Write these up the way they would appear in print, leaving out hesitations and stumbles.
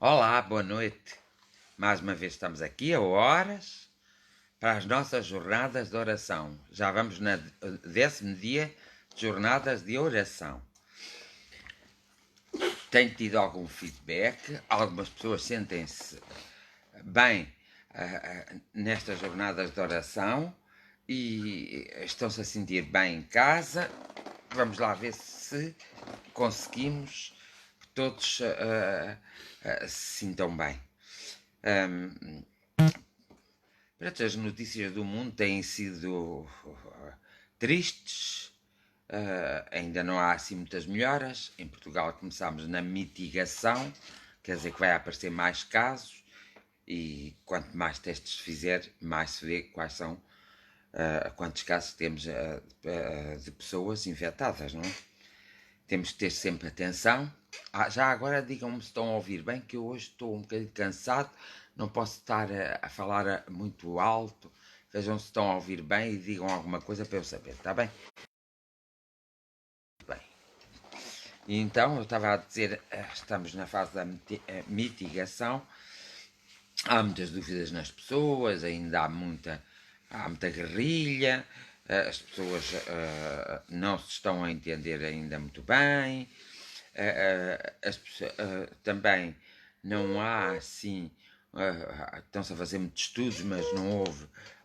Olá, boa noite. Mais uma vez estamos aqui a horas para as nossas jornadas de oração. Já vamos no 10º dia de jornadas de oração. Tenho tido algum feedback, algumas pessoas sentem-se bem nestas jornadas de oração e estão-se a sentir bem em casa. Vamos lá ver se conseguimos que todos se sintam bem. As notícias do mundo têm sido tristes, ainda não há assim muitas melhoras. Em Portugal começámos na mitigação, quer dizer que vai aparecer mais casos e quanto mais testes se fizer, mais se vê quais são, quantos casos temos de pessoas infectadas, não é? Temos que ter sempre atenção. Já agora digam-me se estão a ouvir bem, que eu hoje estou um bocadinho cansado, não posso estar a falar muito alto. Vejam se estão a ouvir bem e digam alguma coisa para eu saber, está bem? Bem. E então, eu estava a dizer, estamos na fase da mitigação, há muitas dúvidas nas pessoas, ainda há muita guerrilha, as pessoas não se estão a entender ainda muito bem, também não há assim, estão-se a fazer muitos estudos, mas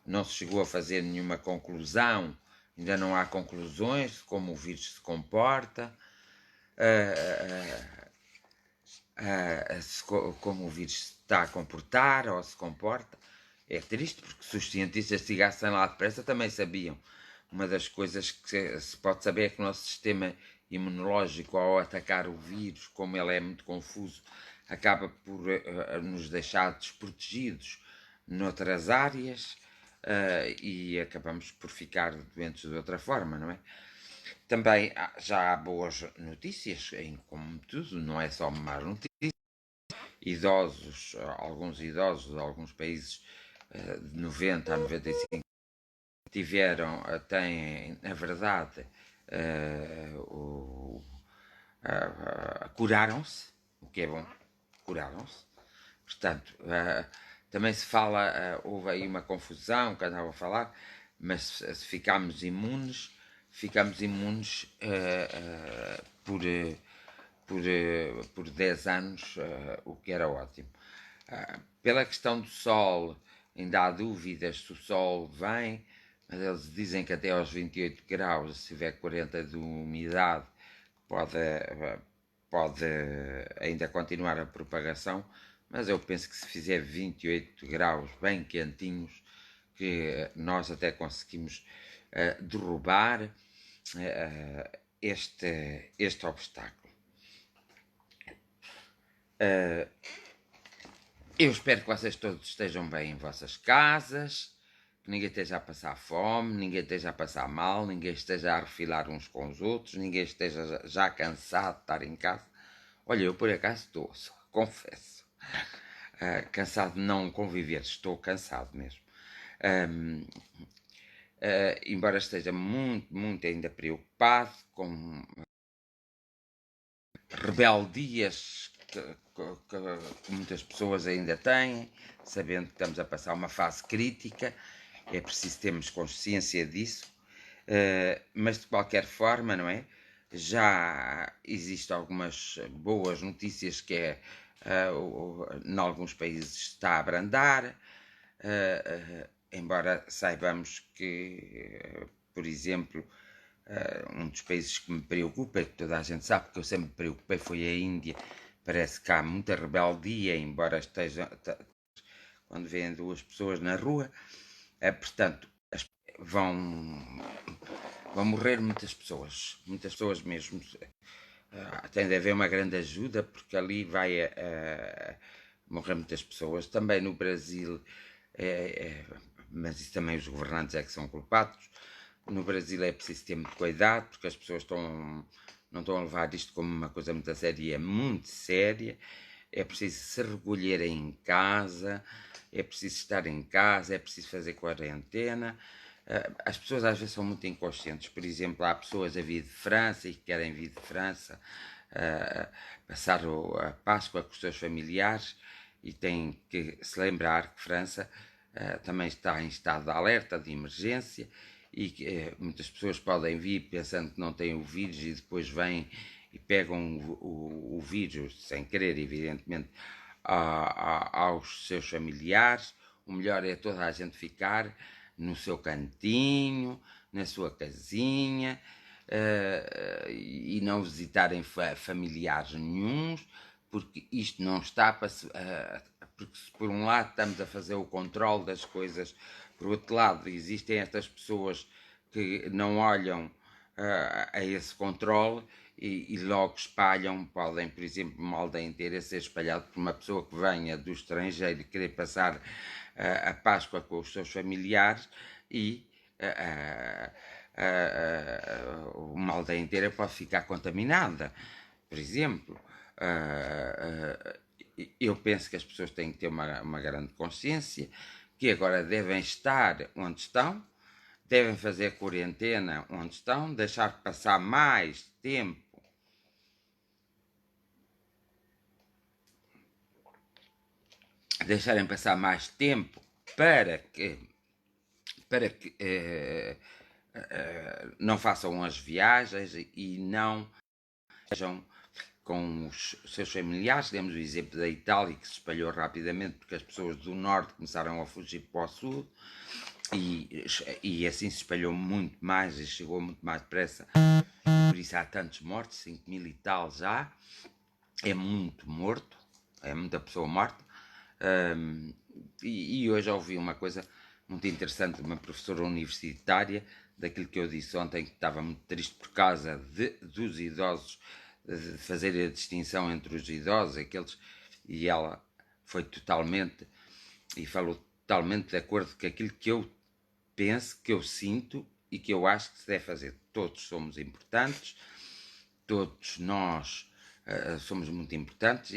não se chegou a fazer nenhuma conclusão, ainda não há conclusões de como o vírus se comporta, como o vírus se está a comportar ou se comporta. É triste porque se os cientistas chegassem lá depressa também sabiam. Uma das coisas que se pode saber é que o nosso sistema imunológico, ao atacar o vírus, como ele é muito confuso, acaba por nos deixar desprotegidos noutras áreas e acabamos por ficar doentes de outra forma, não é? Também já há boas notícias, como tudo, não é só más notícias. Alguns idosos de alguns países de 90 a 95 têm, na verdade, curaram-se, o que é bom, curaram-se. Portanto, também se fala, houve aí uma confusão que andava a falar, mas se ficamos imunes por 10 anos, o que era ótimo. Pela questão do sol, ainda há dúvidas se o sol vem, mas eles dizem que até aos 28 graus, se tiver 40 de umidade, pode ainda continuar a propagação, mas eu penso que se fizer 28 graus bem quentinhos, que nós até conseguimos derrubar este obstáculo. Eu espero que vocês todos estejam bem em vossas casas, que ninguém esteja a passar fome, ninguém esteja a passar mal, ninguém esteja a refilar uns com os outros, ninguém esteja já cansado de estar em casa. Olha, eu por acaso estou, confesso, cansado de não conviver, estou cansado mesmo. Embora esteja muito ainda preocupado com rebeldias que muitas pessoas ainda têm, sabendo que estamos a passar uma fase crítica, é preciso termos consciência disso, mas de qualquer forma, não é? Já existem algumas boas notícias que é, em alguns países está a abrandar, embora saibamos que, por exemplo, um dos países que me preocupa, que toda a gente sabe que eu sempre me preocupei, foi a Índia. Parece que há muita rebeldia, embora esteja, quando vêem duas pessoas na rua, portanto, vão morrer muitas pessoas mesmo. Tem de haver uma grande ajuda, porque ali vai morrer muitas pessoas. Também no Brasil, mas isso também os governantes é que são culpados. No Brasil é preciso ter muito cuidado, porque as pessoas não estão a levar isto como uma coisa muito séria, é muito séria. É preciso se recolher em casa, é preciso estar em casa, é preciso fazer quarentena, As pessoas às vezes são muito inconscientes. Por exemplo, há pessoas a vir de França e que querem vir de França passar a Páscoa com os seus familiares e têm que se lembrar que França também está em estado de alerta, de emergência, e que muitas pessoas podem vir pensando que não têm o vírus e depois vêm e pegam o vírus, sem querer, evidentemente, aos seus familiares. O melhor é toda a gente ficar no seu cantinho, na sua casinha, e não visitarem familiares nenhuns, porque isto não está para porque por um lado estamos a fazer o controle das coisas, por outro lado existem estas pessoas que não olham a esse controle e logo espalham, podem, por exemplo, uma aldeia inteira ser espalhado por uma pessoa que venha do estrangeiro e querer passar a Páscoa com os seus familiares e uma aldeia inteira pode ficar contaminada, por exemplo. Eu penso que as pessoas têm que ter uma grande consciência, que agora devem estar onde estão, devem fazer quarentena onde estão, deixar passar mais tempo deixarem passar mais tempo para que não façam as viagens e não sejam com os seus familiares. Demos o exemplo da Itália, que se espalhou rapidamente porque as pessoas do norte começaram a fugir para o sul e assim se espalhou muito mais e chegou muito mais depressa. Por isso há tantos mortos, 5.000 e tal já. É muito morto, é muita pessoa morta. E hoje ouvi uma coisa muito interessante de uma professora universitária, daquilo que eu disse ontem, que estava muito triste por causa dos idosos, de fazer a distinção entre os idosos, aqueles, e ela foi totalmente, e falou totalmente de acordo com aquilo que eu penso, que eu sinto e que eu acho que se deve fazer. Todos somos importantes, todos nós somos muito importantes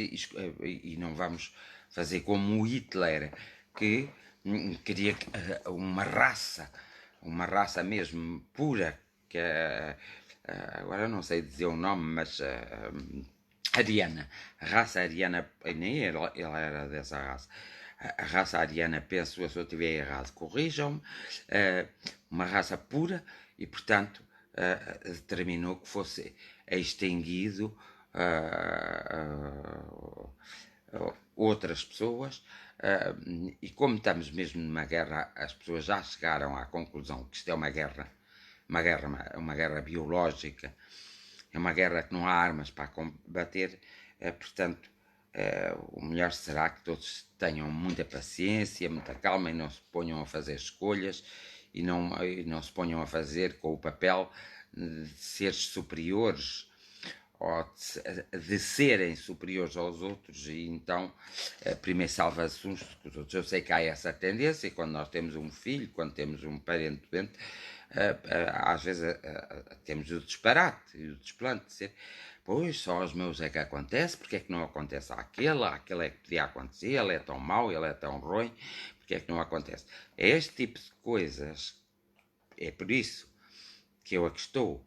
e não vamos fazer como o Hitler, que queria uma raça mesmo pura, que agora não sei dizer o nome, mas ariana, a raça ariana, nem ele era dessa raça. A raça ariana, penso, se eu estiver errado, corrijam-me, uma raça pura e, portanto, determinou que fosse extinguido outras pessoas, e como estamos mesmo numa guerra, as pessoas já chegaram à conclusão que isto é uma guerra biológica, é uma guerra que não há armas para combater, portanto, o melhor será que todos tenham muita paciência, muita calma e não se ponham a fazer escolhas e não se ponham a fazer com o papel de seres superiores ou de serem superiores aos outros e então primeiro salva-se uns que os outros. Eu sei que há essa tendência e quando nós temos um filho, quando temos um parente doente, às vezes temos o disparate e o desplante de ser, pois só aos meus é que acontece, porque é que não acontece àquele é que podia acontecer, ele é tão mau, ele é tão ruim, porque é que não acontece? É este tipo de coisas, é por isso que eu aqui estou,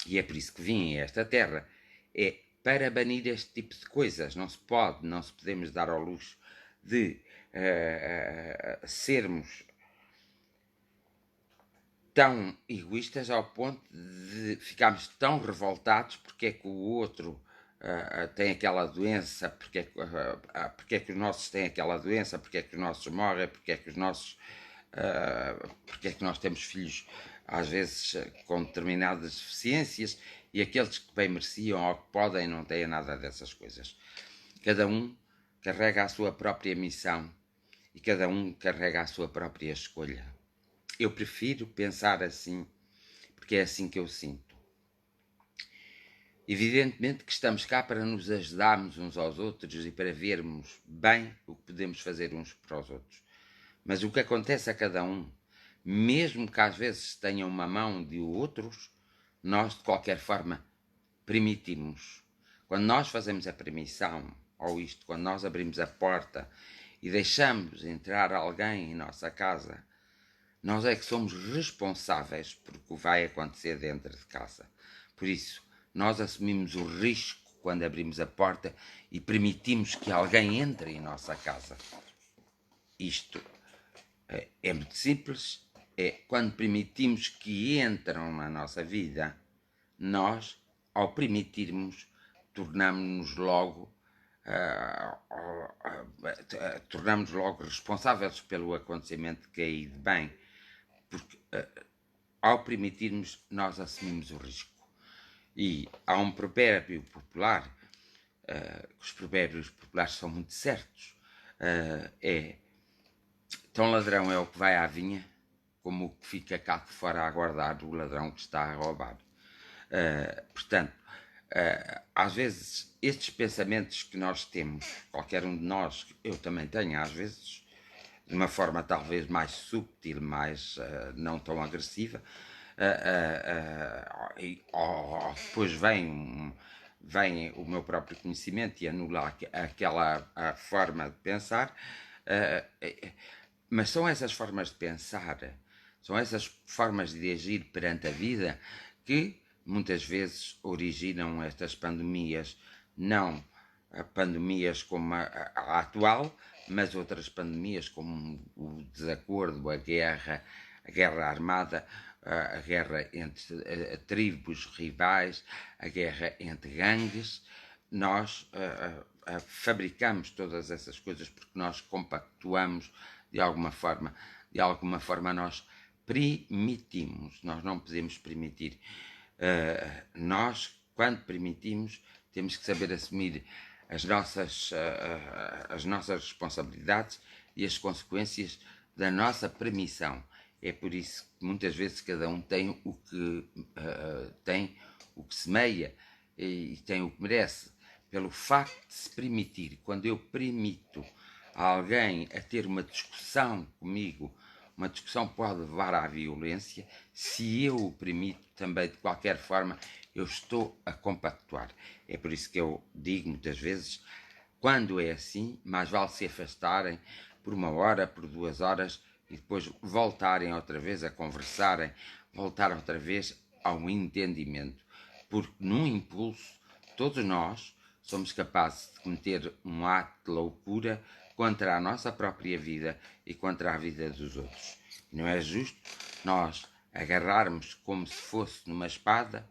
e é por isso que vim a esta terra, é para banir este tipo de coisas. Não se podemos dar ao luxo de sermos tão egoístas ao ponto de ficarmos tão revoltados porque é que o outro tem aquela doença, porque é que os nossos têm aquela doença, porque é que os nossos morrem, porque é que nós temos filhos às vezes com determinadas deficiências e aqueles que bem mereciam ou que podem não têm nada dessas coisas. Cada um carrega a sua própria missão e cada um carrega a sua própria escolha. Eu prefiro pensar assim, porque é assim que eu sinto. Evidentemente que estamos cá para nos ajudarmos uns aos outros e para vermos bem o que podemos fazer uns para os outros. Mas o que acontece a cada um, mesmo que às vezes tenham uma mão de outros, nós de qualquer forma permitimos. Quando nós fazemos a permissão, ou isto, quando nós abrimos a porta e deixamos entrar alguém em nossa casa Nós é que somos responsáveis por o que vai acontecer dentro de casa. Por isso, nós assumimos o risco quando abrimos a porta e permitimos que alguém entre em nossa casa. Isto é muito simples. É quando permitimos que entram na nossa vida, nós, ao permitirmos, tornamos-nos logo tornamos logo responsáveis pelo acontecimento que aí de bem, porque ao permitirmos, nós assumimos o risco. E há um provérbio popular, os provérbios populares são muito certos, tão ladrão é o que vai à vinha, como o que fica cá de fora a aguardar o ladrão que está a roubar. Portanto, às vezes, estes pensamentos que nós temos, qualquer um de nós, eu também tenho, às vezes, de uma forma talvez mais subtil, mais não tão agressiva, e depois vem o meu próprio conhecimento e anula aquela a forma de pensar, mas são essas formas de pensar, são essas formas de agir perante a vida que muitas vezes originam estas pandemias, não pandemias como a atual, mas outras pandemias como o desacordo, a guerra armada, a guerra entre tribos rivais, a guerra entre gangues. Nós fabricamos todas essas coisas porque nós compactuamos de alguma forma nós permitimos, nós não podemos permitir. Nós, quando permitimos, temos que saber assumir as nossas responsabilidades e as consequências da nossa permissão. É por isso que muitas vezes cada um tem o que semeia e tem o que merece. Pelo facto de se permitir, quando eu permito a alguém a ter uma discussão comigo, uma discussão pode levar à violência, se eu o permito também de qualquer forma, eu estou a compactuar. É por isso que eu digo muitas vezes, quando é assim, mais vale se afastarem por 1 hora, por 2 horas, e depois voltarem outra vez a conversarem, voltar outra vez ao entendimento. Porque num impulso, todos nós somos capazes de cometer um ato de loucura contra a nossa própria vida e contra a vida dos outros. Não é justo nós agarrarmos como se fosse numa espada,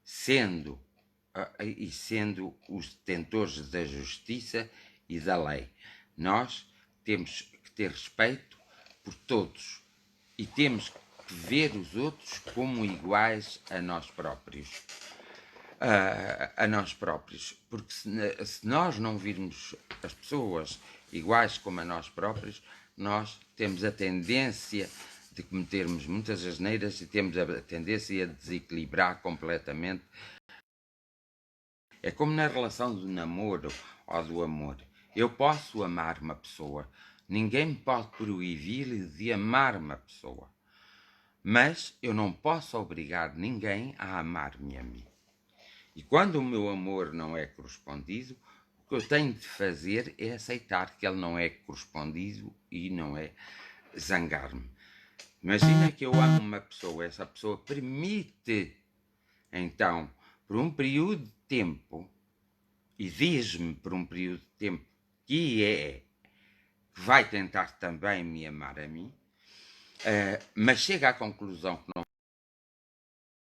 sendo os detentores da justiça e da lei. Nós temos que ter respeito por todos e temos que ver os outros como iguais a nós próprios. Porque se nós não virmos as pessoas iguais como a nós próprios, nós temos a tendência de cometermos muitas asneiras e temos a tendência a desequilibrar completamente. É como na relação do namoro ou do amor. Eu posso amar uma pessoa, ninguém me pode proibir de amar uma pessoa, mas eu não posso obrigar ninguém a amar-me a mim. E quando o meu amor não é correspondido, o que eu tenho de fazer é aceitar que ele não é correspondido e não é zangar-me. Imagina que eu amo uma pessoa, essa pessoa permite, então, por um período de tempo, e diz-me por um período de tempo que vai tentar também me amar a mim, mas chega à conclusão que não.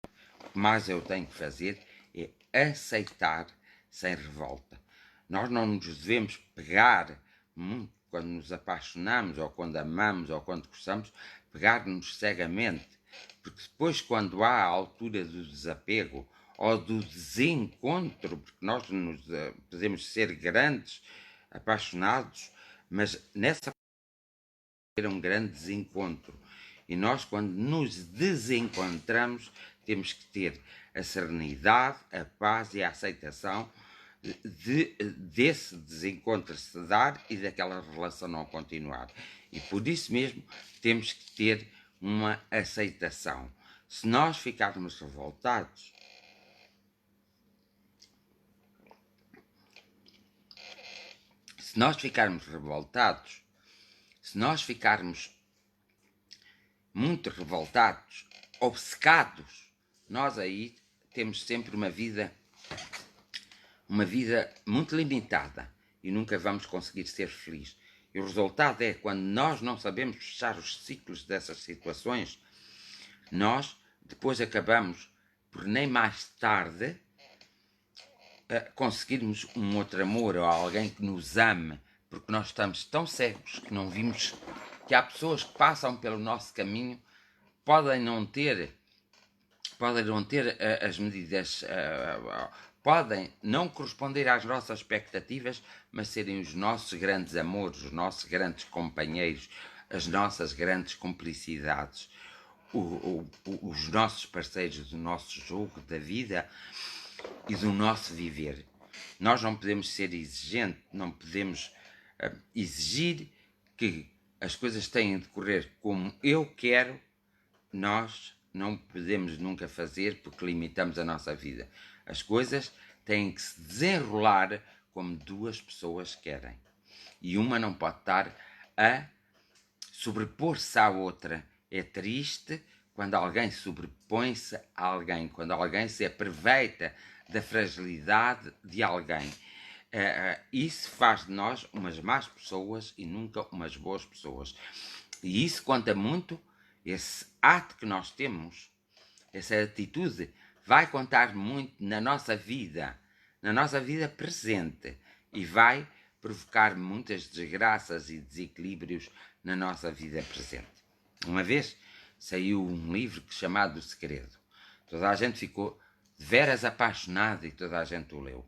O que mais eu tenho que fazer é aceitar sem revolta. Nós não nos devemos pegar muito quando nos apaixonamos, ou quando amamos, ou quando gostamos, pegar-nos cegamente, porque depois, quando há a altura do desapego ou do desencontro, porque nós podemos ser grandes apaixonados, mas nessa era um grande desencontro. E nós, quando nos desencontramos, temos que ter a serenidade, a paz e a aceitação desse desencontro se dar e daquela relação não continuar. E por isso mesmo temos que ter uma aceitação. Se nós ficarmos revoltados, se nós ficarmos muito revoltados, obcecados, nós aí temos sempre uma vida muito limitada e nunca vamos conseguir ser felizes. E o resultado é, quando nós não sabemos fechar os ciclos dessas situações, nós depois acabamos por nem mais tarde conseguirmos um outro amor ou alguém que nos ame, porque nós estamos tão cegos que não vimos que há pessoas que passam pelo nosso caminho, podem não ter as medidas, podem não corresponder às nossas expectativas, mas serem os nossos grandes amores, os nossos grandes companheiros, as nossas grandes cumplicidades, os nossos parceiros do nosso jogo da vida e do nosso viver. Nós não podemos ser exigentes, não podemos exigir que as coisas tenham de correr como eu quero. Nós não podemos nunca fazer porque limitamos a nossa vida. As coisas têm que se desenrolar como duas pessoas querem. E uma não pode estar a sobrepor-se à outra. É triste quando alguém sobrepõe-se a alguém, quando alguém se aproveita da fragilidade de alguém. Isso faz de nós umas más pessoas e nunca umas boas pessoas. E isso conta muito. Esse ato que nós temos, essa atitude, vai contar muito na nossa vida presente, e vai provocar muitas desgraças e desequilíbrios na nossa vida presente. Uma vez saiu um livro chamado O Segredo. Toda a gente ficou de veras apaixonada e toda a gente o leu.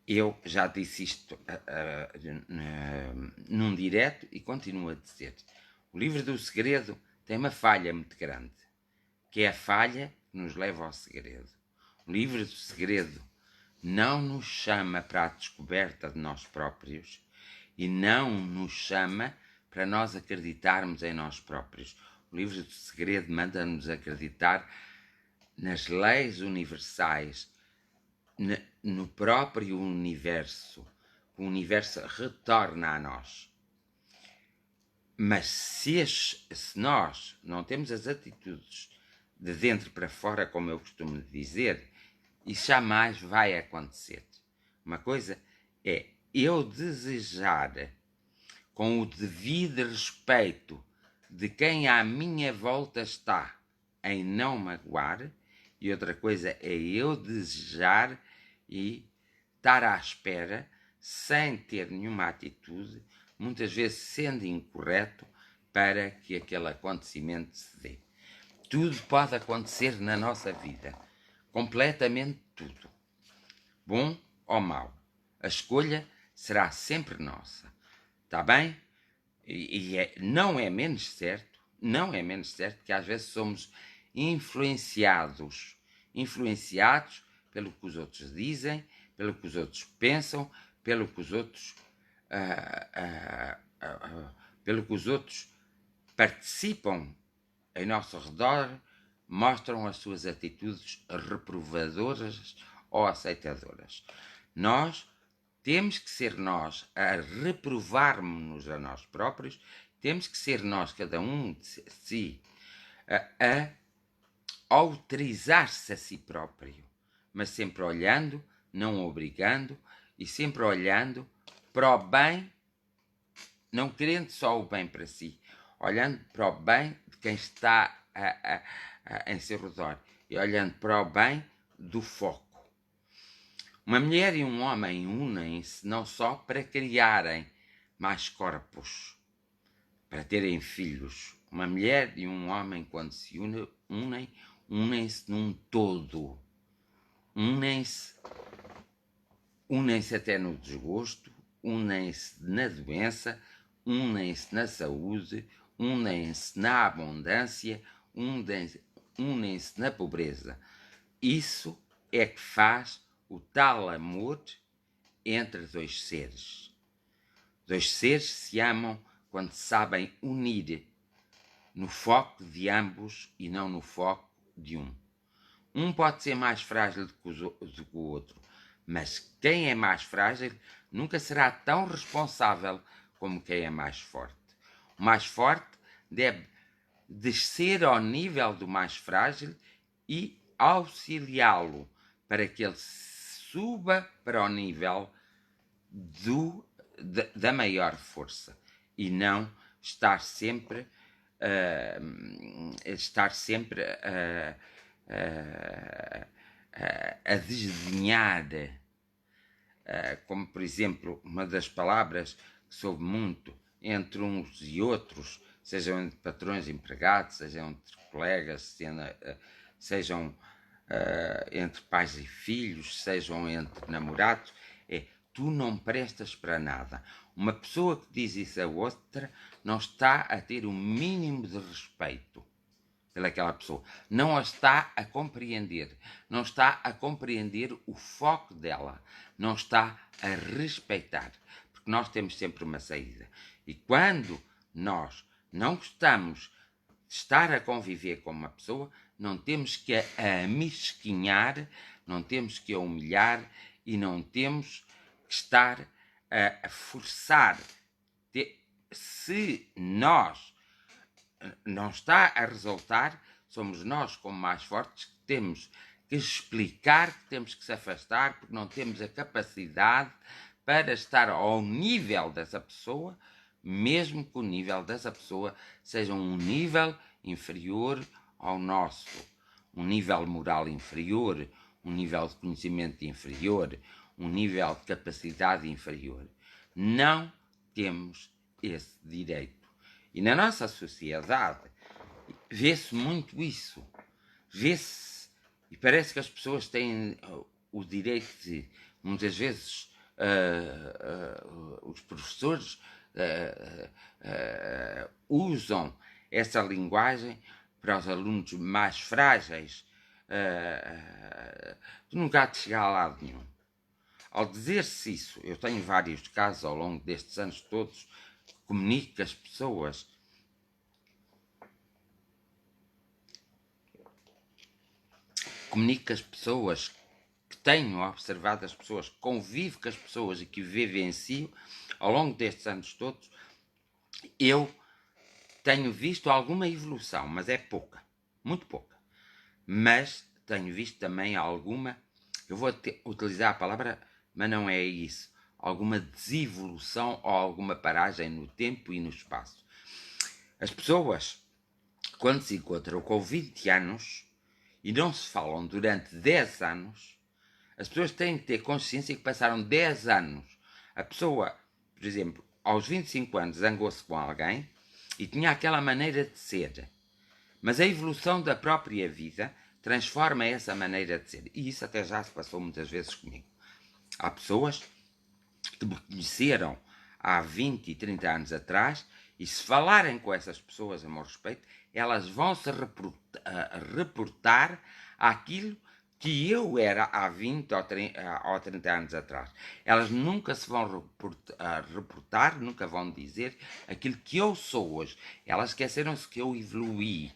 Eu já disse isto num direto e continuo a dizer. O livro do segredo tem uma falha muito grande, que é a falha que nos leva ao segredo. O livro do segredo não nos chama para a descoberta de nós próprios e não nos chama para nós acreditarmos em nós próprios. O livro do segredo manda-nos acreditar nas leis universais, no próprio universo. O universo retorna a nós. Mas se nós não temos as atitudes de dentro para fora, como eu costumo dizer, isso jamais vai acontecer. Uma coisa é eu desejar, com o devido respeito de quem à minha volta está, em não magoar, e outra coisa é eu desejar e estar à espera, sem ter nenhuma atitude, muitas vezes sendo incorreto, para que aquele acontecimento se dê. Tudo pode acontecer na nossa vida, completamente tudo, bom ou mau. A escolha será sempre nossa, está bem? Não é menos certo que às vezes somos influenciados pelo que os outros dizem, pelo que os outros pensam, pelo que os outros participam em nosso redor, mostram as suas atitudes reprovadoras ou aceitadoras. Nós temos que ser nós a reprovarmos-nos a nós próprios, temos que ser nós, cada um de si, a autorizar-se a si próprio, mas sempre olhando, não obrigando, e sempre olhando para o bem, não querendo só o bem para si, olhando para o bem de quem está em seu redor e olhando para o bem do foco. Uma mulher e um homem unem-se não só para criarem mais corpos, para terem filhos. Uma mulher e um homem, quando se unem-se num todo. Unem-se até no desgosto, unem-se na doença, unem-se na saúde, unem-se na abundância, unem-se na pobreza. Isso é que faz o tal amor entre dois seres. Dois seres se amam quando sabem unir no foco de ambos e não no foco de um. Um pode ser mais frágil do que o outro, mas quem é mais frágil nunca será tão responsável como quem é mais forte. O mais forte deve descer ao nível do mais frágil e auxiliá-lo para que ele suba para o nível da maior força e não estar sempre a desdenhar, como por exemplo, uma das palavras que soube muito entre uns e outros, sejam entre patrões e empregados, sejam entre colegas, sejam entre pais e filhos, sejam entre namorados, é: tu não prestas para nada. Uma pessoa que diz isso a outra não está a ter o mínimo de respeito pelaquela pessoa. Não a está a compreender. Não está a compreender o foco dela. Não está a respeitar. Porque nós temos sempre uma saída. E quando nós não gostamos de estar a conviver com uma pessoa, não temos que a amesquinhar, não temos que a humilhar e não temos que estar a forçar. Se nós não está a resultar, somos nós, como mais fortes, que temos que explicar, que temos que se afastar, porque não temos a capacidade para estar ao nível dessa pessoa, mesmo que o nível dessa pessoa seja um nível inferior ao nosso, um nível moral inferior, um nível de conhecimento inferior, um nível de capacidade inferior. Não temos esse direito. E na nossa sociedade vê-se muito isso. Vê-se, e parece que as pessoas têm o direito de, muitas vezes, os professores usam essa linguagem para os alunos mais frágeis. Tu nunca há de chegar a lado nenhum. Ao dizer-se isso, eu tenho vários casos ao longo destes anos todos, comunico que as pessoas que tenho observado as pessoas, convivo com as pessoas e que vivencio ao longo destes anos todos, eu tenho visto alguma evolução, mas é pouca, muito pouca. Mas tenho visto também alguma, eu vou utilizar a palavra, mas não é isso, alguma desevolução ou alguma paragem no tempo e no espaço. As pessoas, quando se encontram com 20 anos e não se falam durante 10 anos, as pessoas têm que ter consciência que passaram 10 anos. A pessoa, por exemplo, aos 25 anos zangou-se com alguém e tinha aquela maneira de ser. Mas a evolução da própria vida transforma essa maneira de ser. E isso até já se passou muitas vezes comigo. Há pessoas que me conheceram há 20 e 30 anos atrás e se falarem com essas pessoas a meu respeito, elas vão se reportar àquilo que eu era há 20 ou 30 anos atrás. Elas nunca se vão reportar, nunca vão dizer aquilo que eu sou hoje. Elas esqueceram-se que eu evoluí.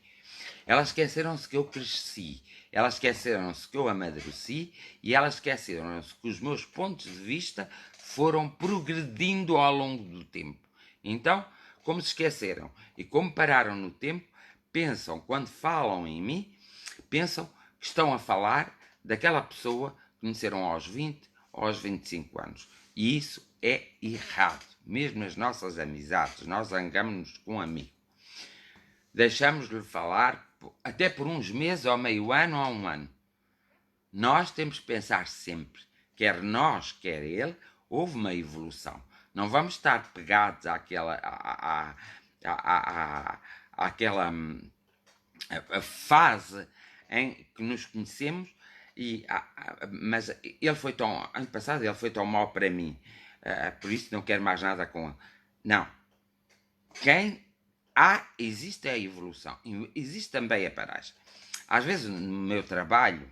Elas esqueceram-se que eu cresci. Elas esqueceram-se que eu amadureci e elas esqueceram-se que os meus pontos de vista foram progredindo ao longo do tempo. Então, como se esqueceram e como pararam no tempo, pensam, quando falam em mim, pensam que estão a falar daquela pessoa que conheceram aos 20 ou aos 25 anos. E isso é errado. Mesmo as nossas amizades, nós zangamos-nos com um amigo. Deixamos-lhe falar até por uns meses, ou meio ano, ou um ano. Nós temos que pensar sempre, quer nós, quer ele, houve uma evolução. Não vamos estar pegados àquela fase em que nos conhecemos, mas ele foi tão, ano passado ele foi tão mau para mim, por isso não quero mais nada com ele. Não. Existe a evolução, existe também a paragem. Às vezes no meu trabalho,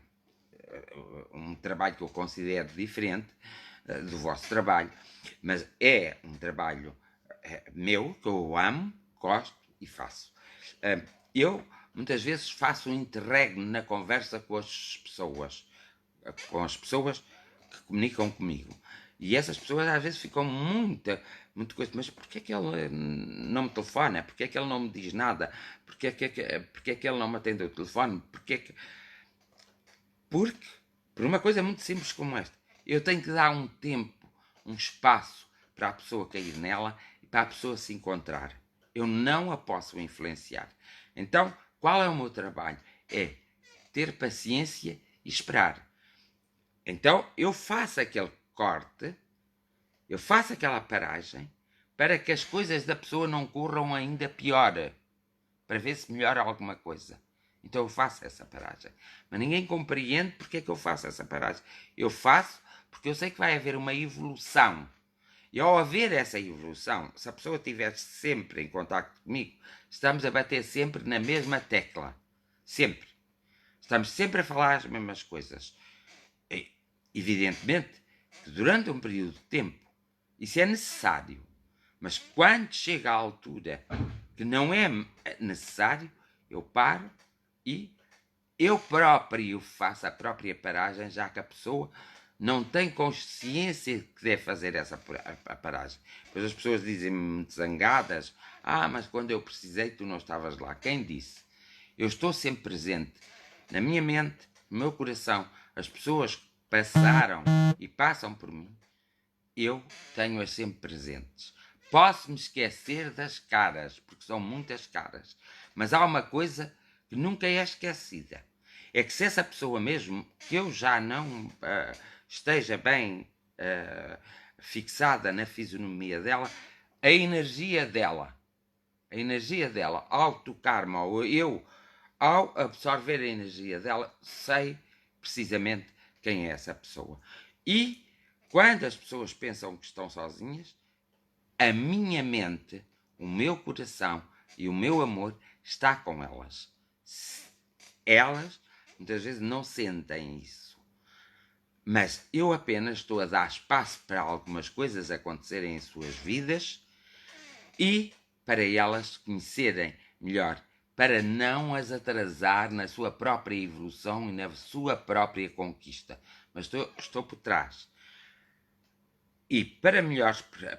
um trabalho que eu considero diferente do vosso trabalho, mas é um trabalho meu, que eu amo, gosto e faço. Eu muitas vezes faço um interregno na conversa com as pessoas que comunicam comigo. E essas pessoas às vezes ficam muito coisa, mas porquê é que ele não me telefona? Porquê é que ele não me diz nada? Porquê é que ele não me atende o telefone? Porque, por uma coisa muito simples como esta, eu tenho que dar um tempo, um espaço para a pessoa cair nela e para a pessoa se encontrar. Eu não a posso influenciar. Então, qual é o meu trabalho? É ter paciência e esperar. Então, eu faço aquele corte, eu faço aquela paragem para que as coisas da pessoa não corram ainda pior, para ver se melhora alguma coisa. Então eu faço essa paragem. Mas ninguém compreende porque é que eu faço essa paragem. Eu faço porque eu sei que vai haver uma evolução. E ao haver essa evolução, se a pessoa estiver sempre em contato comigo, estamos a bater sempre na mesma tecla. Sempre. Estamos sempre a falar as mesmas coisas. E, evidentemente que durante um período de tempo isso é necessário. Mas quando chega à altura que não é necessário, eu paro e eu próprio faço a própria paragem, já que a pessoa não tem consciência que deve fazer essa paragem. Pois as pessoas dizem-me muito zangadas: ah, mas quando eu precisei tu não estavas lá. Quem disse? Eu estou sempre presente na minha mente, no meu coração. As pessoas passaram e passam por mim, eu tenho-as sempre presentes. Posso me esquecer das caras, porque são muitas caras, mas há uma coisa que nunca é esquecida. É que se essa pessoa mesmo, que eu já não esteja bem fixada na fisionomia dela, a energia dela, ao tocar-me, ao absorver a energia dela, sei precisamente quem é essa pessoa. E quando as pessoas pensam que estão sozinhas, a minha mente, o meu coração e o meu amor está com elas. Elas, muitas vezes, não sentem isso. Mas eu apenas estou a dar espaço para algumas coisas acontecerem em suas vidas e para elas conhecerem melhor, para não as atrasar na sua própria evolução e na sua própria conquista. Mas estou por trás. E para melhor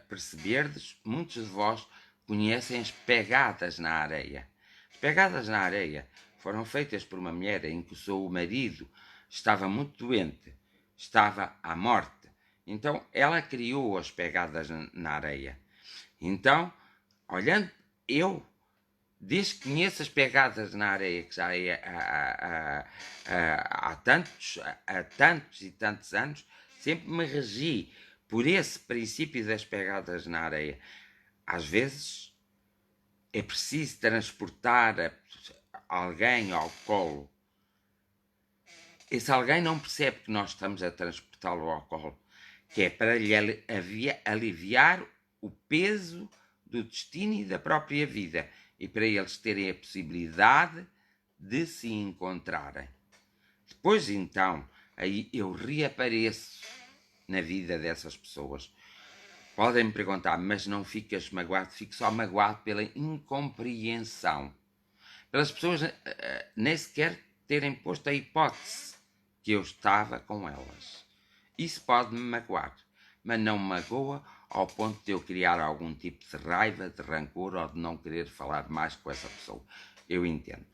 perceberdes, muitos de vós conhecem as pegadas na areia. As pegadas na areia foram feitas por uma mulher em que o seu marido estava muito doente, estava à morte. Então ela criou as pegadas na areia. Então, olhando, eu, desde que conheço as pegadas na areia, que já é há tantos e tantos anos, sempre me regi por esse princípio das pegadas na areia. Às vezes é preciso transportar alguém ao colo. Esse alguém não percebe que nós estamos a transportá-lo ao colo, que é para lhe aliviar o peso do destino e da própria vida e para eles terem a possibilidade de se encontrarem. Depois então, aí eu reapareço na vida dessas pessoas. Podem me perguntar, mas não ficas magoado? Fico só magoado pela incompreensão. Pelas pessoas nem sequer terem posto a hipótese que eu estava com elas. Isso pode-me magoar, mas não me magoa ao ponto de eu criar algum tipo de raiva, de rancor ou de não querer falar mais com essa pessoa. Eu entendo.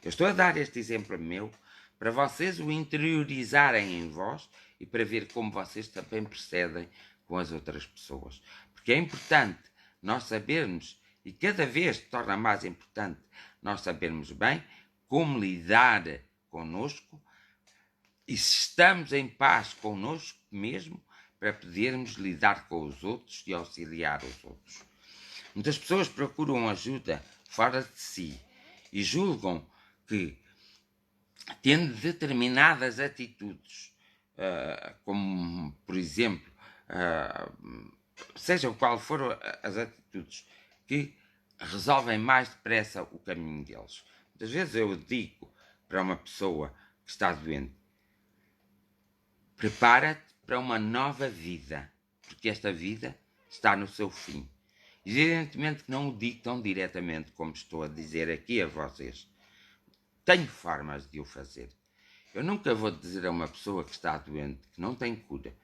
Eu estou a dar este exemplo meu para vocês o interiorizarem em vós e para ver como vocês também procedem com as outras pessoas. Porque é importante nós sabermos, e cada vez se torna mais importante nós sabermos bem como lidar connosco e se estamos em paz connosco mesmo para podermos lidar com os outros e auxiliar os outros. Muitas pessoas procuram ajuda fora de si e julgam que, tendo determinadas atitudes, como, por exemplo, seja qual for as atitudes, que resolvem mais depressa o caminho deles. Muitas vezes eu digo para uma pessoa que está doente: prepara-te para uma nova vida, porque esta vida está no seu fim. Evidentemente que não o digo tão diretamente como estou a dizer aqui a vocês. Tenho formas de o fazer. Eu nunca vou dizer a uma pessoa que está doente, que não tem cura,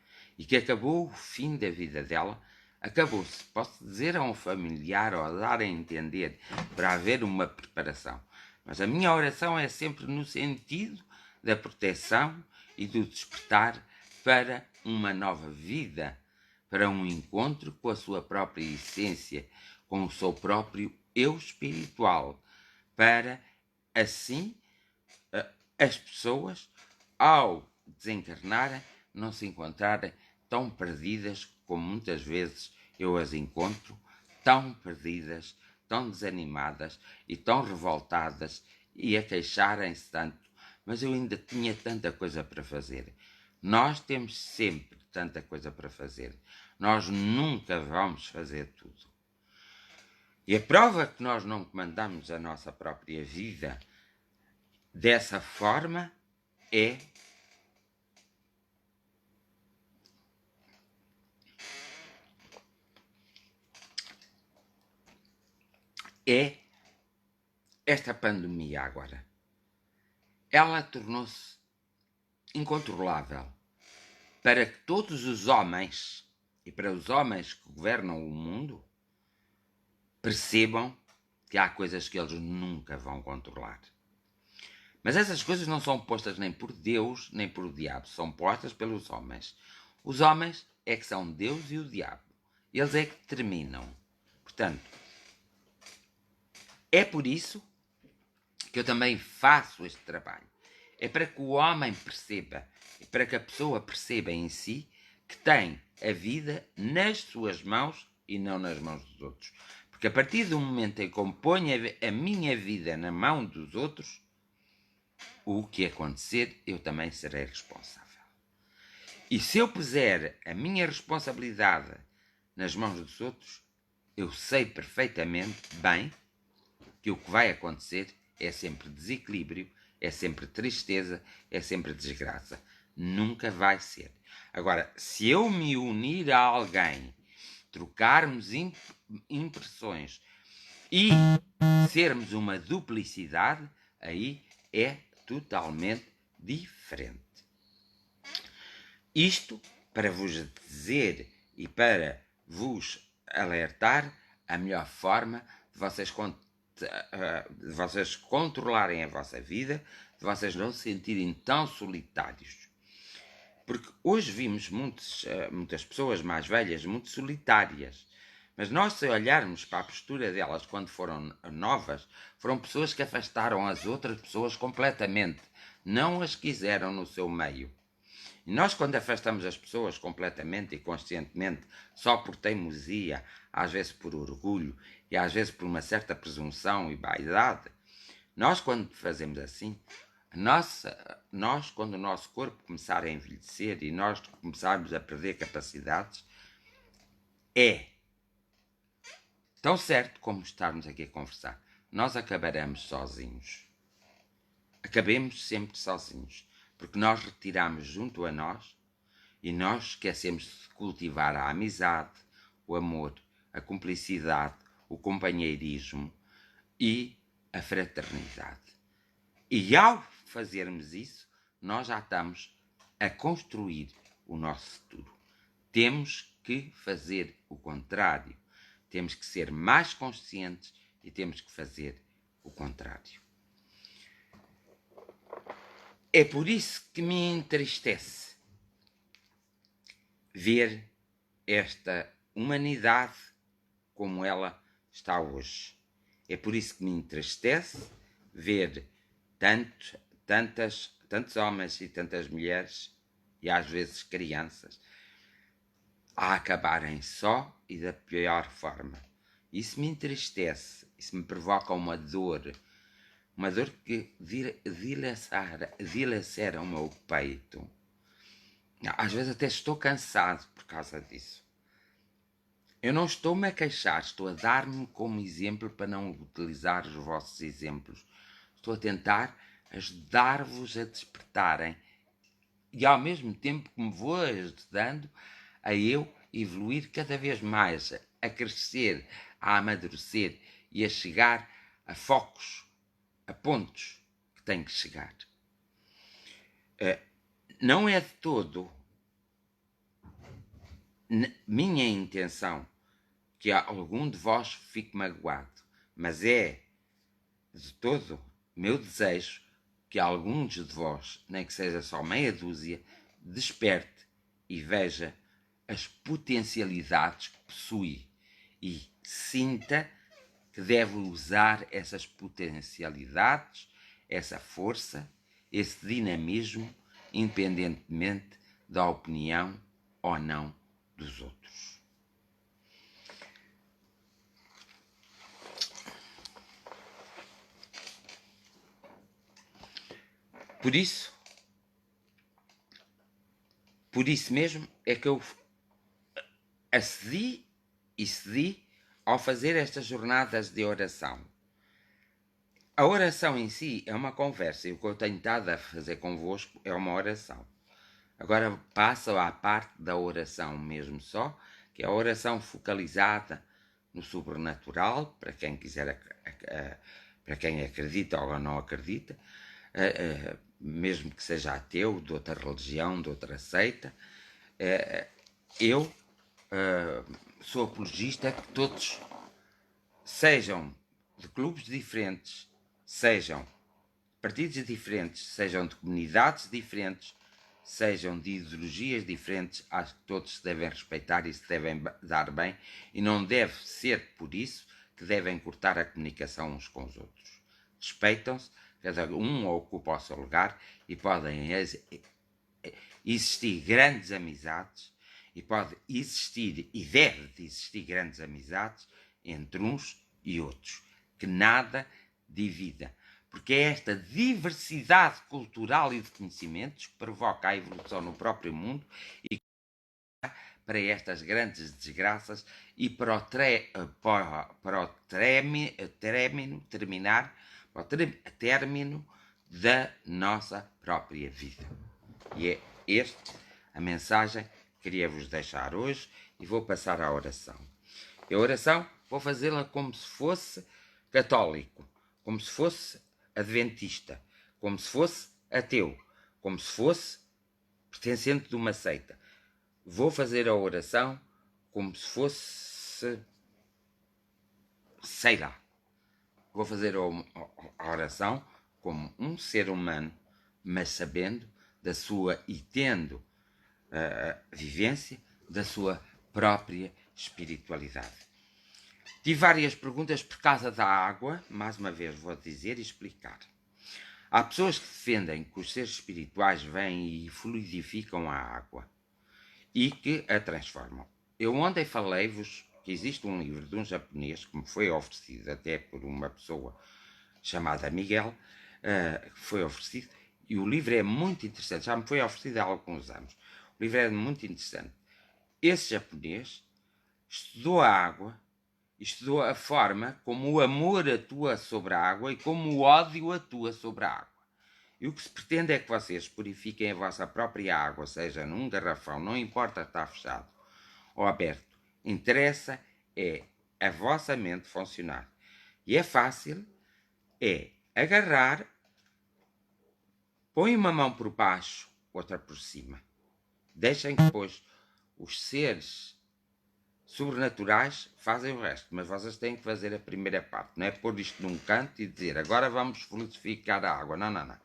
e que acabou o fim da vida dela, acabou-se. Posso dizer a um familiar ou dar a entender para haver uma preparação. Mas a minha oração é sempre no sentido da proteção e do despertar para uma nova vida, para um encontro com a sua própria essência, com o seu próprio eu espiritual, para assim as pessoas, ao desencarnarem, não se encontrarem tão perdidas como muitas vezes eu as encontro, tão perdidas, tão desanimadas e tão revoltadas e a queixarem-se tanto. Mas eu ainda tinha tanta coisa para fazer. Nós temos sempre tanta coisa para fazer. Nós nunca vamos fazer tudo. E a prova que nós não comandamos a nossa própria vida dessa forma é esta pandemia agora. Ela tornou-se incontrolável para que todos os homens, e para os homens que governam o mundo, percebam que há coisas que eles nunca vão controlar. Mas essas coisas não são postas nem por Deus, nem por o diabo, são postas pelos homens. Os homens é que são Deus e o diabo. Eles é que determinam. Portanto, é por isso que eu também faço este trabalho. É para que o homem perceba, é para que a pessoa perceba em si que tem a vida nas suas mãos e não nas mãos dos outros. Porque a partir do momento em que eu ponho a minha vida na mão dos outros, o que acontecer, eu também serei responsável. E se eu puser a minha responsabilidade nas mãos dos outros, eu sei perfeitamente bem que o que vai acontecer é sempre desequilíbrio, é sempre tristeza, é sempre desgraça. Nunca vai ser. Agora, se eu me unir a alguém, trocarmos impressões e sermos uma duplicidade, aí é totalmente diferente. Isto para vos dizer e para vos alertar a melhor forma de vocês controlarem a vossa vida, de vocês não se sentirem tão solitários. Porque hoje vimos muitas pessoas mais velhas muito solitárias. Mas nós, se olharmos para a postura delas quando foram novas, foram pessoas que afastaram as outras pessoas completamente. Não as quiseram no seu meio. E nós, quando afastamos as pessoas completamente e conscientemente, só por teimosia, às vezes por orgulho e às vezes por uma certa presunção e vaidade, nós, quando fazemos assim, nós, quando o nosso corpo começar a envelhecer e nós começarmos a perder capacidades, é tão certo como estarmos aqui a conversar. Nós acabaremos sozinhos. Acabemos sempre sozinhos. Porque nós retiramos junto a nós e nós esquecemos de cultivar a amizade, o amor, a cumplicidade, o companheirismo e a fraternidade. E ao fazermos isso, nós já estamos a construir o nosso futuro. Temos que fazer o contrário. Temos que ser mais conscientes e temos que fazer o contrário. É por isso que me entristece ver esta humanidade como ela está hoje. É por isso que me entristece ver tantos homens e tantas mulheres, e às vezes crianças, a acabarem só e da pior forma. Isso me entristece, isso me provoca uma dor que dilacera o meu peito. Às vezes até estou cansado por causa disso. Eu não estou-me a queixar, estou a dar-me como exemplo para não utilizar os vossos exemplos. Estou a tentar ajudar-vos a despertarem e ao mesmo tempo que me vou ajudando a eu evoluir cada vez mais, a crescer, a amadurecer e a chegar a focos, a pontos que tenho que chegar. Não é de todo minha intenção que algum de vós fique magoado, mas é de todo meu desejo que alguns de vós, nem que seja só meia dúzia, desperte e veja as potencialidades que possui e sinta que deve usar essas potencialidades, essa força, esse dinamismo, independentemente da opinião ou não dos outros. Por isso mesmo é que eu acedi e cedi ao fazer estas jornadas de oração. A oração em si é uma conversa e o que eu tenho estado a fazer convosco é uma oração. Agora passo à parte da oração mesmo só, que é a oração focalizada no sobrenatural, para quem quiser, para quem acredita ou não acredita, mesmo que seja ateu, de outra religião, de outra seita. Eu sou apologista que todos sejam de clubes diferentes, sejam partidos diferentes, sejam de comunidades diferentes, sejam de ideologias diferentes, acho que todos se devem respeitar e se devem dar bem, e não deve ser por isso que devem cortar a comunicação uns com os outros. Respeitam-se, cada um ocupa o seu lugar e podem existir grandes amizades, e pode existir e deve existir grandes amizades entre uns e outros, que nada divida. Porque é esta diversidade cultural e de conhecimentos que provoca a evolução no próprio mundo e para estas grandes desgraças e para o término da nossa própria vida. E é esta a mensagem que queria vos deixar hoje e vou passar à oração. E a oração vou fazê-la como se fosse católico, como se fosse adventista, como se fosse ateu, como se fosse pertencente de uma seita. Vou fazer a oração como se fosse, sei lá, vou fazer a oração como um ser humano, mas sabendo da sua e tendo vivência da sua própria espiritualidade. Tive várias perguntas por causa da água, mais uma vez vou dizer e explicar. Há pessoas que defendem que os seres espirituais vêm e fluidificam a água e que a transformam. Eu ontem falei-vos que existe um livro de um japonês que me foi oferecido até por uma pessoa chamada Miguel, que foi oferecido, e o livro é muito interessante, já me foi oferecido há alguns anos. O livro é muito interessante. Esse japonês estudou a água, estudou a forma como o amor atua sobre a água e como o ódio atua sobre a água. E o que se pretende é que vocês purifiquem a vossa própria água, seja num garrafão, não importa estar fechado ou aberto. Interessa é a vossa mente funcionar. E é fácil, é agarrar, põe uma mão por baixo, outra por cima. Deixem que depois os seres sobrenaturais fazem o resto, mas vocês têm que fazer a primeira parte. Não é pôr isto num canto e dizer agora vamos fluidificar a água. Não, não, não.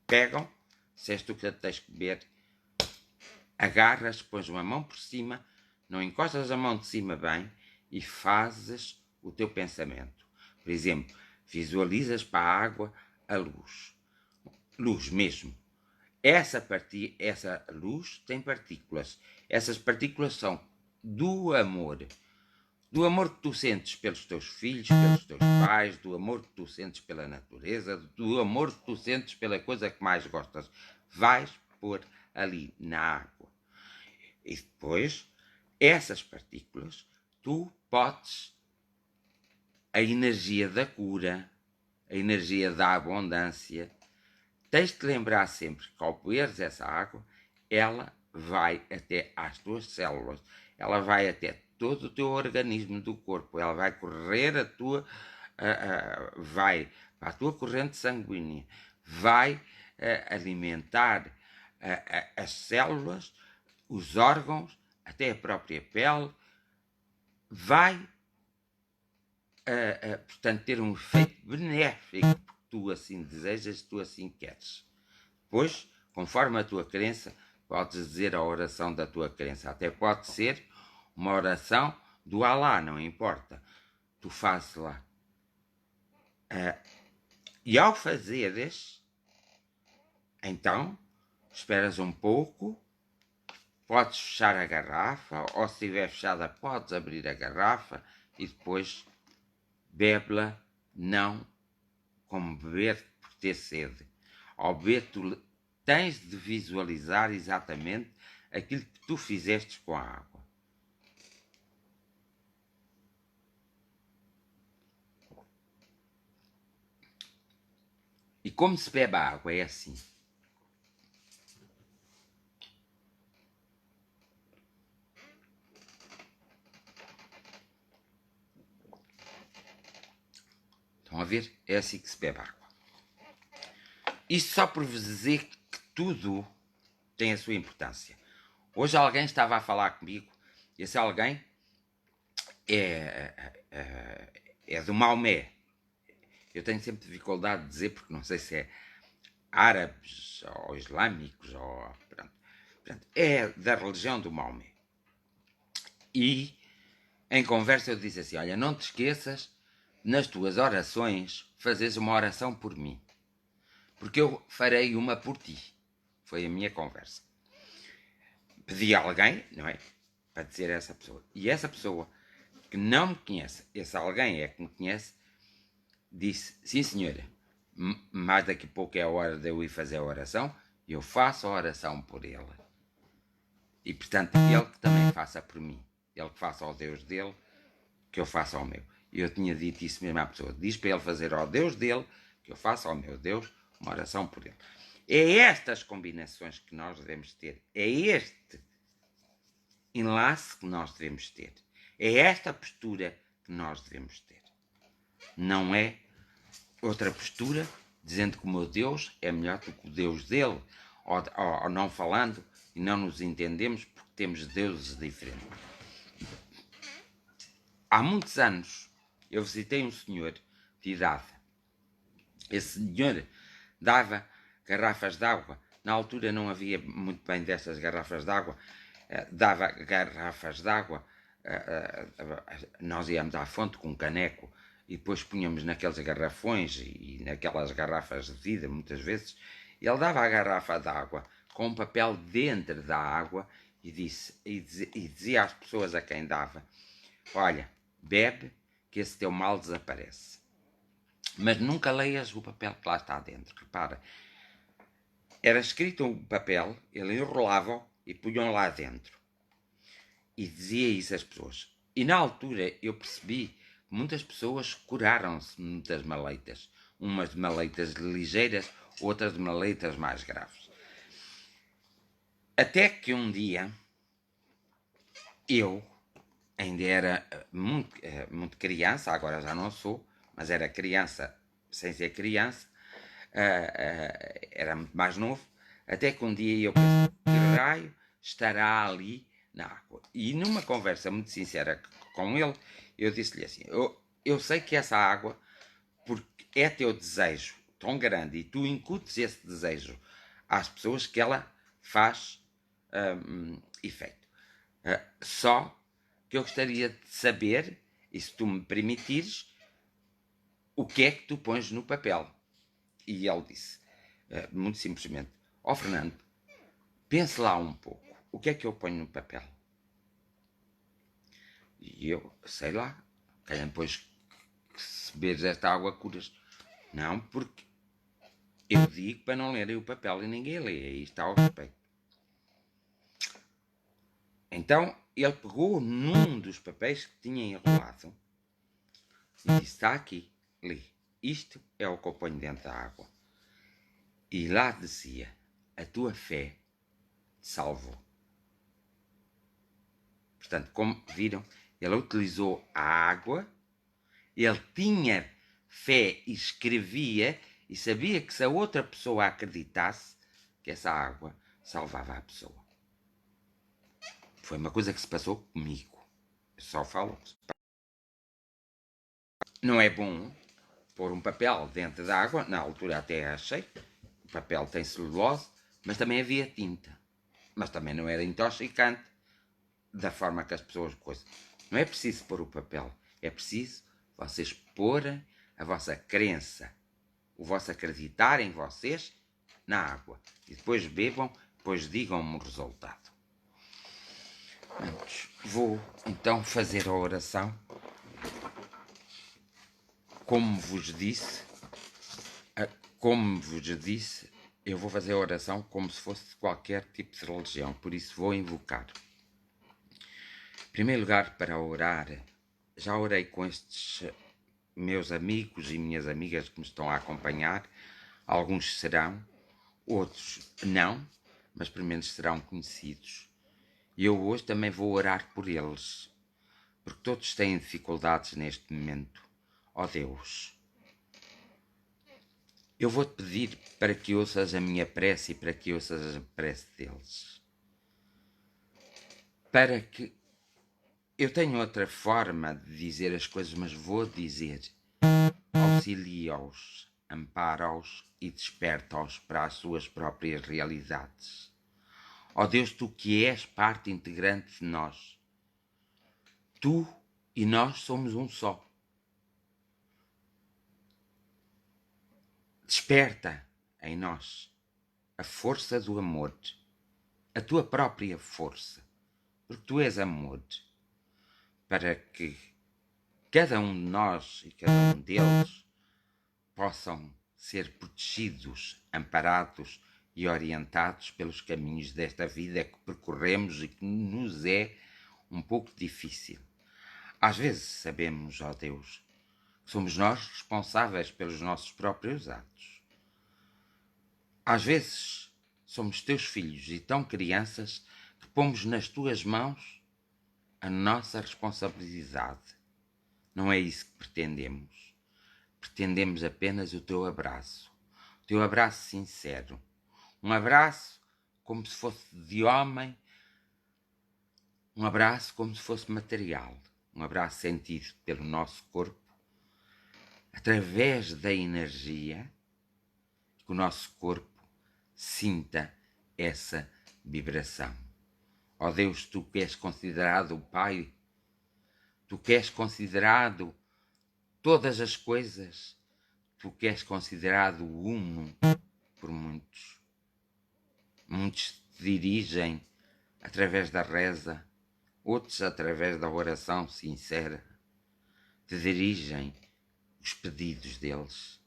Pegam, se és tu que tens que beber, agarras, pões uma mão por cima, não encostas a mão de cima bem e fazes o teu pensamento. Por exemplo, visualizas para a água a luz. Luz mesmo. Essa luz tem partículas. Essas partículas são do amor. Do amor que tu sentes pelos teus filhos, pelos teus pais, do amor que tu sentes pela natureza, do amor que tu sentes pela coisa que mais gostas. Vais pôr ali na água. E depois, essas partículas, tu podes a energia da cura, a energia da abundância. Tens de lembrar sempre que ao beberes essa água, ela vai até às tuas células, ela vai até todo o teu organismo do corpo, ela vai correr vai para a tua corrente sanguínea, vai alimentar as células, os órgãos até a própria pele, vai, portanto, ter um efeito benéfico, porque tu assim desejas, tu assim queres. Depois, conforme a tua crença, podes dizer a oração da tua crença. Até pode ser uma oração do Alá, não importa. Tu fazes lá. E ao fazeres, então, esperas um pouco, podes fechar a garrafa, ou se estiver fechada, podes abrir a garrafa e depois bebe-la, não como beber por ter sede. Ao beber, tu tens de visualizar exatamente aquilo que tu fizeste com a água. E como se bebe a água é assim. Estão a ver? É assim que se bebe água. Isto só por vos dizer que tudo tem a sua importância. Hoje alguém estava a falar comigo, e esse alguém é do Maomé. Eu tenho sempre dificuldade de dizer, porque não sei se é árabes ou islâmicos, ou, pronto, é da religião do Maomé. E em conversa eu disse assim, olha, não te esqueças, nas tuas orações, fazes uma oração por mim, porque eu farei uma por ti. Foi a minha conversa. Pedi a alguém, não é? Para dizer a essa pessoa. E essa pessoa que não me conhece, esse alguém é que me conhece, disse, sim senhora, mas daqui a pouco é a hora de eu ir fazer a oração, eu faço a oração por ele. E portanto, ele que também faça por mim. Ele que faça ao Deus dele, que eu faça ao meu. E eu tinha dito isso mesmo à pessoa. Diz para ele fazer ao Deus dele, que eu faça ao meu Deus, uma oração por ele. É estas combinações que nós devemos ter. É este enlace que nós devemos ter. É esta postura que nós devemos ter. Não é outra postura dizendo que o meu Deus é melhor do que o Deus dele, ou não falando e não nos entendemos porque temos deuses diferentes. Há muitos anos eu visitei um senhor de idade. Esse senhor dava garrafas de água. Na altura não havia muito bem destas garrafas de água. Dava garrafas de água. Nós íamos à fonte com um caneco e depois punhamos naqueles garrafões e naquelas garrafas de vidro, muitas vezes. Ele dava a garrafa de água com um papel dentro da água e dizia às pessoas a quem dava, olha, bebe que esse teu mal desaparece. Mas nunca leias o papel que lá está dentro. Repara, era escrito um papel, ele enrolava e punham lá dentro. E dizia isso às pessoas. E na altura eu percebi que muitas pessoas curaram-se de muitas maleitas. Umas de maleitas ligeiras, outras de maleitas mais graves. Até que um dia, eu ainda era muito criança, agora já não sou, mas era criança sem ser criança, era muito mais novo, até que um dia eu pensei, que raio estará ali na água? E numa conversa muito sincera com ele, eu disse-lhe assim, eu sei que essa água, porque é teu desejo tão grande e tu incutes esse desejo às pessoas que ela faz efeito. Só que eu gostaria de saber, e se tu me permitires, o que é que tu pões no papel. E ele disse, muito simplesmente, ó Fernando, pense lá um pouco, o que é que eu ponho no papel? E eu, sei lá, calhar depois que se beberes esta água curas. Não, porque eu digo para não lerem o papel e ninguém lê, aí está ao respeito. Então ele pegou num dos papéis que tinha enrolado e disse, está aqui, lê, isto é o que eu ponho dentro da água. E lá dizia, a tua fé te salvou. Portanto, como viram, ele utilizou a água, ele tinha fé e escrevia e sabia que se a outra pessoa acreditasse, que essa água salvava a pessoa. Foi uma coisa que se passou comigo. Eu só falo. Não é bom pôr um papel dentro da água. Na altura até achei. O papel tem celulose, mas também havia tinta. Mas também não era intoxicante da forma que as pessoas coisam. Não é preciso pôr o papel. É preciso vocês porem a vossa crença, o vosso acreditar em vocês na água. E depois bebam, depois digam-me o resultado. Vou então fazer a oração. Como vos disse, eu vou fazer a oração como se fosse qualquer tipo de religião, por isso vou invocar. Em primeiro lugar, para orar, já orei com estes meus amigos e minhas amigas que me estão a acompanhar. Alguns serão, outros não, mas pelo menos serão conhecidos. E eu hoje também vou orar por eles, porque todos têm dificuldades neste momento. Ó Deus, eu vou-te pedir para que ouças a minha prece e para que ouças a prece deles. Para que... Eu tenho outra forma de dizer as coisas, mas vou dizer: auxilia-os, ampara-os e desperta-os para as suas próprias realidades. Ó Deus, tu que és parte integrante de nós, tu e nós somos um só. Desperta em nós a força do amor, a tua própria força, porque tu és amor, para que cada um de nós e cada um deles possam ser protegidos, amparados e orientados pelos caminhos desta vida que percorremos e que nos é um pouco difícil. Às vezes sabemos, ó Deus, que somos nós responsáveis pelos nossos próprios atos. Às vezes somos teus filhos e tão crianças que pomos nas tuas mãos a nossa responsabilidade. Não é isso que pretendemos. Pretendemos apenas o teu abraço sincero. Um abraço como se fosse de homem, um abraço como se fosse material. Um abraço sentido pelo nosso corpo, através da energia, que o nosso corpo sinta essa vibração. Ó Deus, tu que és considerado o Pai, tu que és considerado todas as coisas, tu que és considerado o Uno por muitos. Muitos te dirigem através da reza, outros através da oração sincera, te dirigem os pedidos deles.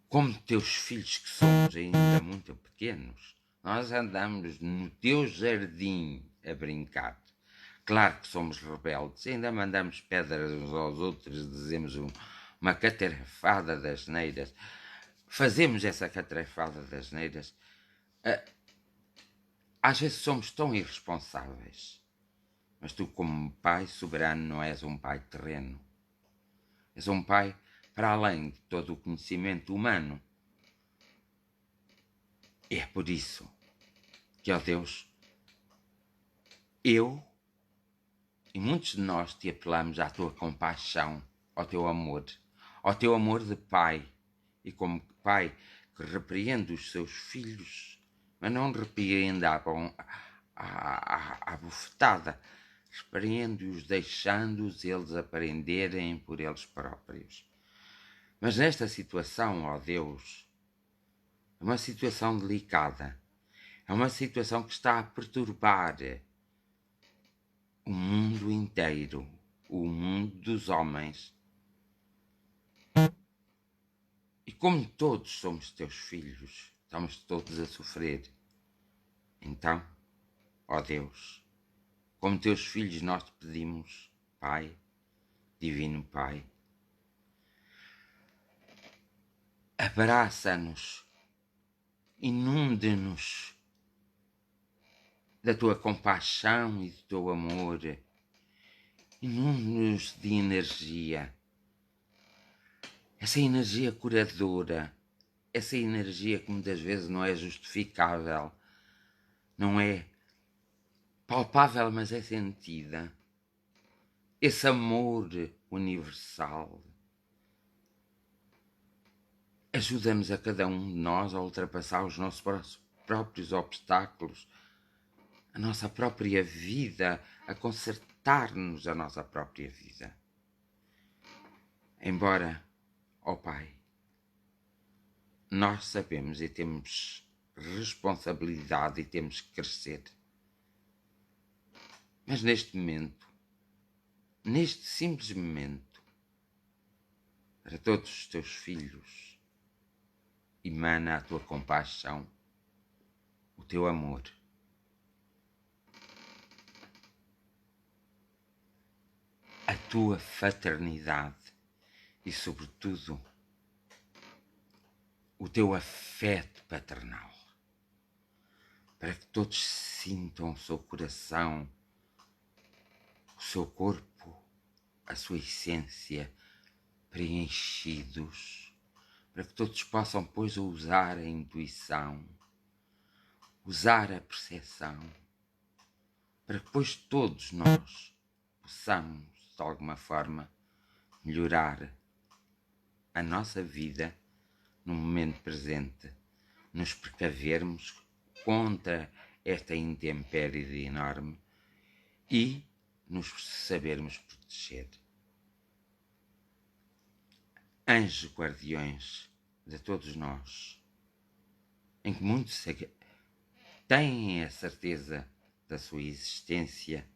Como teus filhos que somos ainda muito pequenos, nós andamos no teu jardim a brincar. Claro que somos rebeldes, ainda mandamos pedras uns aos outros, dizemos uma catarafada das neiras. Fazemos essa catarafada das neiras. Às vezes somos tão irresponsáveis. Mas tu, como pai soberano, não és um pai terreno. És um pai para além de todo o conhecimento humano. E é por isso que, ó Deus, eu e muitos de nós te apelamos à tua compaixão, ao teu amor de pai. E como pai que repreende os seus filhos, mas não repreende à bufetada, repreende-os deixando-os eles aprenderem por eles próprios. Mas nesta situação, ó Deus, é uma situação delicada, é uma situação que está a perturbar o mundo inteiro, o mundo dos homens. E como todos somos teus filhos, estamos todos a sofrer. Então, ó Deus, como teus filhos nós te pedimos, Pai, Divino Pai, abraça-nos, inunde-nos da tua compaixão e do teu amor, inunde-nos de energia, essa energia curadora, essa energia que muitas vezes não é justificável, não é palpável, mas é sentida. Esse amor universal ajuda-nos a cada um de nós a ultrapassar os nossos próprios obstáculos, a nossa própria vida, a consertar-nos a nossa própria vida. Embora, ó Pai, nós sabemos e temos responsabilidade e temos que crescer. Mas neste momento, neste simples momento, para todos os teus filhos, emana a tua compaixão, o teu amor. A tua fraternidade e, sobretudo, o teu afeto paternal, para que todos sintam o seu coração, o seu corpo, a sua essência preenchidos, para que todos possam, pois, usar a intuição, usar a percepção, para que, pois, todos nós possamos, de alguma forma, melhorar a nossa vida no momento presente, nos precavermos contra esta intempérie enorme e nos sabermos proteger. Anjos guardiões de todos nós, em que muitos têm a certeza da sua existência,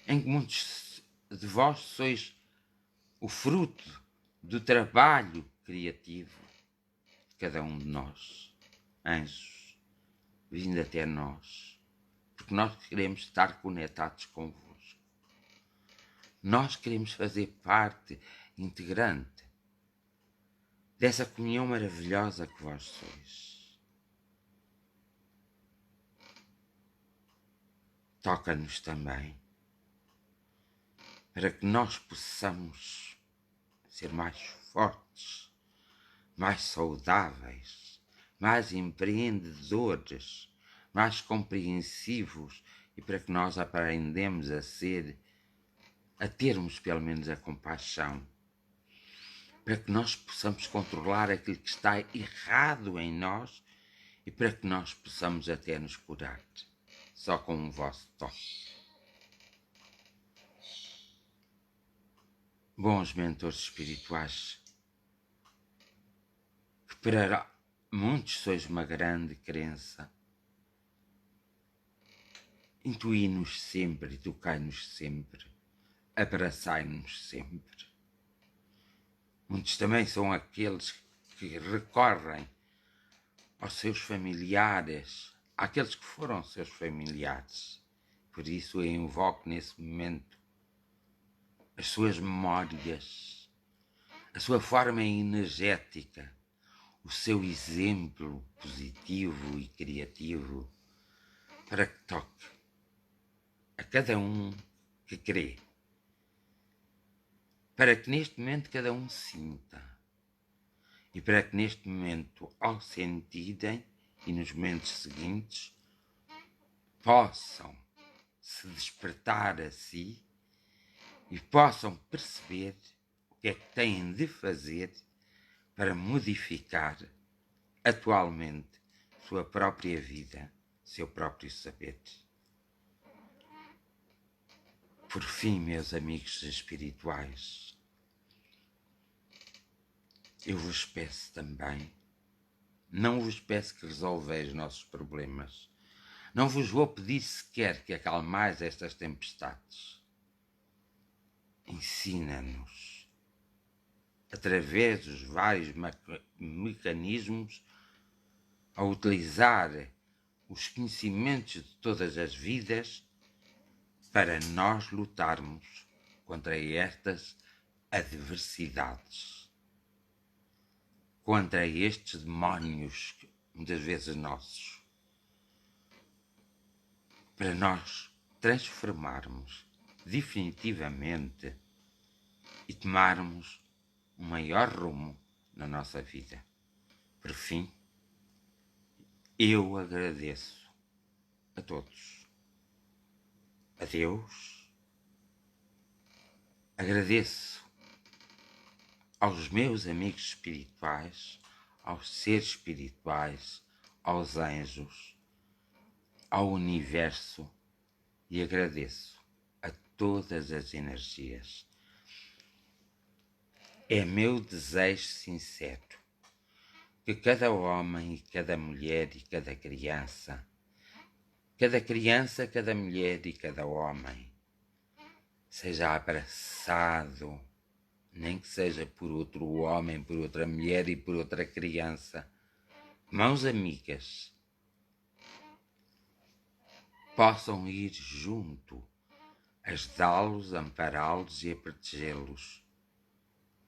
em que muitos de vós sois o fruto do trabalho criativo de cada um de nós, anjos, vindo até nós, porque nós queremos estar conectados convosco. Nós queremos fazer parte integrante dessa comunhão maravilhosa que vós sois. Toca-nos também, para que nós possamos ser mais fortes, mais saudáveis, mais empreendedores, mais compreensivos, e para que nós aprendemos a termos pelo menos a compaixão, para que nós possamos controlar aquilo que está errado em nós e para que nós possamos até nos curar, só com o vosso toque. Bons mentores espirituais, que para muitos sois uma grande crença, intuí-nos sempre e tocai-nos sempre, abraçai-nos sempre. Muitos também são aqueles que recorrem aos seus familiares, àqueles que foram seus familiares. Por isso eu invoco nesse momento as suas memórias, a sua forma energética, o seu exemplo positivo e criativo, para que toque a cada um que crê, para que neste momento cada um sinta, e para que neste momento, ao sentirem e nos momentos seguintes, possam se despertar a si e possam perceber o que é que têm de fazer para modificar atualmente sua própria vida, seu próprio saber. Por fim, meus amigos espirituais, eu vos peço também, não vos peço que resolveis os nossos problemas, não vos vou pedir sequer que acalmais estas tempestades. Ensina-nos, através dos vários mecanismos, a utilizar os conhecimentos de todas as vidas para nós lutarmos contra estas adversidades, contra estes demónios, muitas vezes nossos, para nós transformarmos definitivamente e tomarmos um maior rumo na nossa vida. Por fim, eu agradeço a todos. A Deus. Agradeço aos meus amigos espirituais, aos seres espirituais, aos anjos, ao universo e agradeço a todas as energias. É meu desejo sincero que cada homem e cada mulher e cada criança, cada mulher e cada homem, seja abraçado, nem que seja por outro homem, por outra mulher e por outra criança, mãos amigas, possam ir junto, ajudá-los, ampará-los e a protegê-los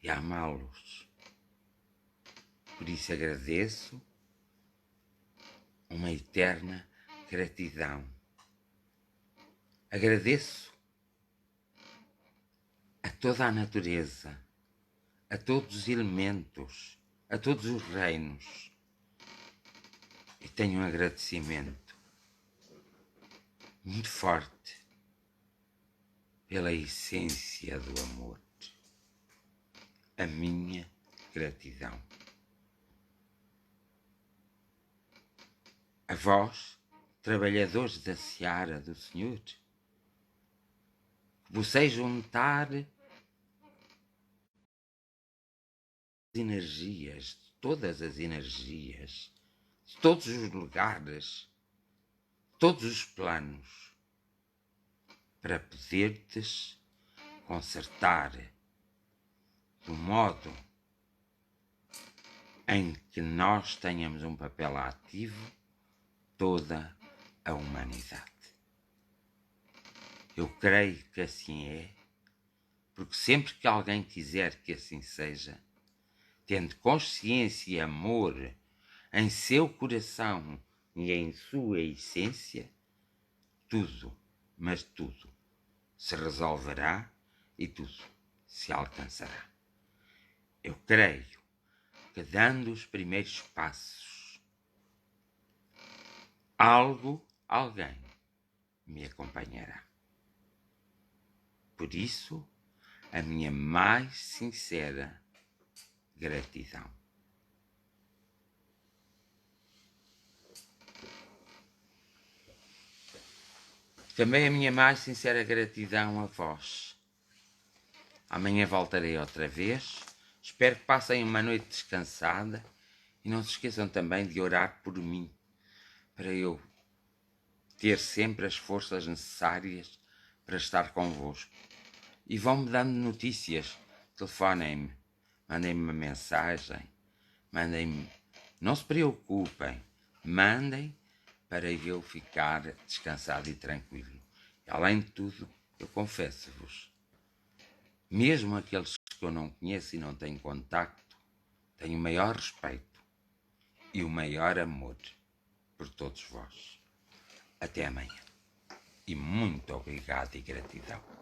e a amá-los. Por isso agradeço uma eterna gratidão. Agradeço a toda a natureza, a todos os elementos, a todos os reinos. E tenho um agradecimento muito forte pela essência do amor. A minha gratidão. A vós, trabalhadores da seara do Senhor, que vocês juntar energias, todas as energias, de todos os lugares, todos os planos, para poder-te consertar do modo em que nós tenhamos um papel ativo toda a humanidade. Eu creio que assim é, porque sempre que alguém quiser que assim seja, tendo consciência e amor em seu coração e em sua essência, tudo, mas tudo, se resolverá e tudo se alcançará. Eu creio que dando os primeiros passos, alguém me acompanhará. Por isso, a minha mais sincera gratidão. Também a minha mais sincera gratidão a vós. Amanhã voltarei outra vez. Espero que passem uma noite descansada e não se esqueçam também de orar por mim, para eu ter sempre as forças necessárias para estar convosco. E vão-me dando notícias, telefonem-me, mandem-me uma mensagem, mandem-me, não se preocupem, mandem para eu ficar descansado e tranquilo. E, além de tudo, eu confesso-vos, mesmo aqueles que eu não conheço e não tenho contacto, tenho o maior respeito e o maior amor por todos vós. Até amanhã. E muito obrigado e gratidão.